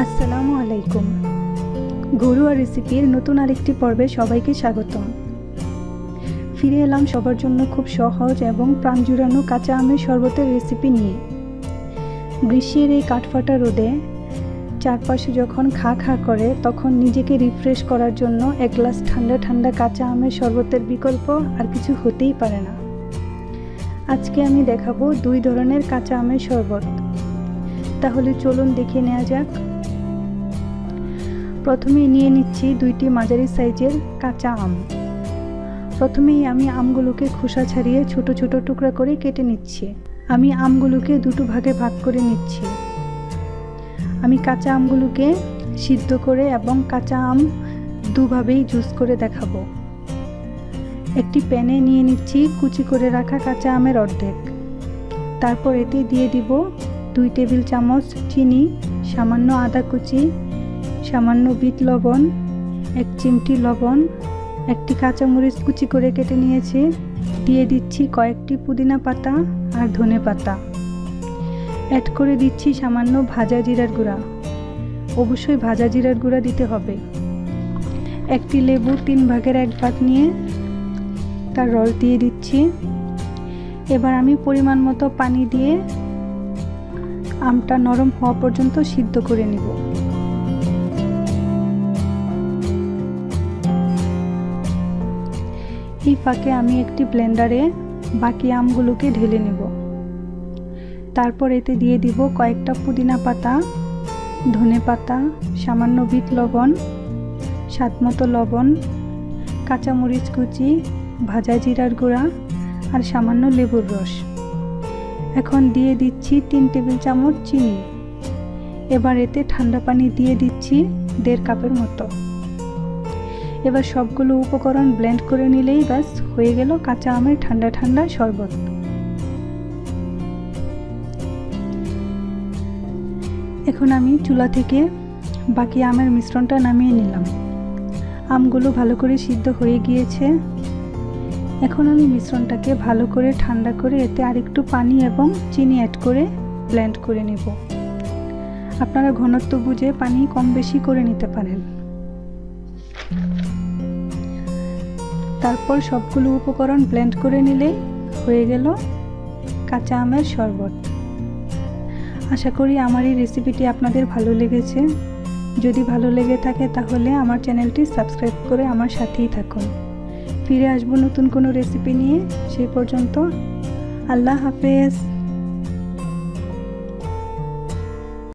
আসসালামু আলাইকুম। ঘরোয়া রেসিপির নতুন আরেকটি পর্বে সবাইকে স্বাগতম। ফিরে এলাম সবার জন্য খুব সহজ এবং প্রাণ জুড়ানো কাঁচা আমের শরবতের রেসিপি নিয়ে। গ্রীষ্মের এই কাঠফাটা রোদে চারপাশে যখন খা খা করে তখন নিজেকে রিফ্রেশ করার জন্য এক গ্লাস ঠান্ডা ঠান্ডা কাঁচা আমের শরবতের বিকল্প আর কিছু হতেই পারে না। আজকে আমি দেখাবো দুই ধরনের কাঁচা আমের শরবত। তাহলে চলুন দেখে নেওয়া যাক। প্রথমে নিয়ে নিচ্ছি দুইটি মাঝারি সাইজের কাঁচা আম। প্রথমেই আমি আমগুলোকে খোসা ছাড়িয়ে ছোট ছোট টুকরা করে কেটে নিচ্ছি। আমি আমগুলোকে দুটো ভাগে ভাগ করে নিচ্ছি। আমি কাঁচা আমগুলোকে সিদ্ধ করে এবং কাঁচা আম দুভাবেই জুস করে দেখাবো। একটি প্যানে নিয়ে নিচ্ছি কুচি করে রাখা কাঁচা আমের অর্ধেক। তারপর এতে দিয়ে দিব 2 টেবিল চামচ চিনি, সামান্য আদা কুচি, সামান্য বিট লবণ, 1 চিমটি লবণ, একটি কাঁচামরিচ কুচি করে কেটে নিয়েছি। দিয়ে দিচ্ছি কয়েকটি পুদিনা পাতা আর ধনে পাতা। অ্যাড করে দিচ্ছি সামান্য ভাজা জিরার গুঁড়া। অবশ্যই ভাজা জিরার গুঁড়া দিতে হবে। একটি লেবু 3 ভাগের 1 ভাগ নিয়ে তার রস দিয়ে দিচ্ছি। এবার আমি পরিমাণ মতো পানি দিয়ে আমটা নরম হওয়া পর্যন্ত সিদ্ধ করে নিব। এই ফাঁকে আমি একটি ব্লেন্ডারে বাকি আমগুলোকে ঢেলে নেব। তারপর এতে দিয়ে দিব কয়েকটা পুদিনা পাতা, ধনে পাতা, সামান্য বিট লবণ, স্বাদমতো লবণ, কাঁচামরিচ কুচি, ভাজা জিরার গুঁড়া আর সামান্য লেবুর রস। এখন দিয়ে দিচ্ছি 3 টেবিল চামচ চিনি। এবার এতে ঠান্ডা পানি দিয়ে দিচ্ছি 1.5 কাপের মতো। এবার সবগুলো উপকরণ ব্লেন্ড করে নিলেই ব্যাস হয়ে গেল কাঁচা আমের ঠান্ডা ঠান্ডা শরবত। এখন আমি চুলা থেকে বাকি আমের মিশ্রণটা নামিয়ে নিলাম। আমগুলো ভালো করে সিদ্ধ হয়ে গিয়েছে। এখন আমি মিশ্রণটাকে ভালো করে ঠান্ডা করে এতে আরেকটু পানি এবং চিনি অ্যাড করে ব্লেন্ড করে নেব। আপনারা ঘনত্ব বুঝে পানি কম বেশি করে নিতে পারেন। তারপর সবগুলো উপকরণ ব্লেন্ড করে নিলেই হয়ে গেল কাঁচা আমের শরবত। আশা করি আমার এই রেসিপিটি আপনাদের ভালো লেগেছে। যদি ভালো লেগে থাকে তাহলে আমার চ্যানেলটি সাবস্ক্রাইব করে আমার সাথেই থাকুন। ফিরে আসবো নতুন কোনো রেসিপি নিয়ে। সেই পর্যন্ত আল্লাহ হাফেজ।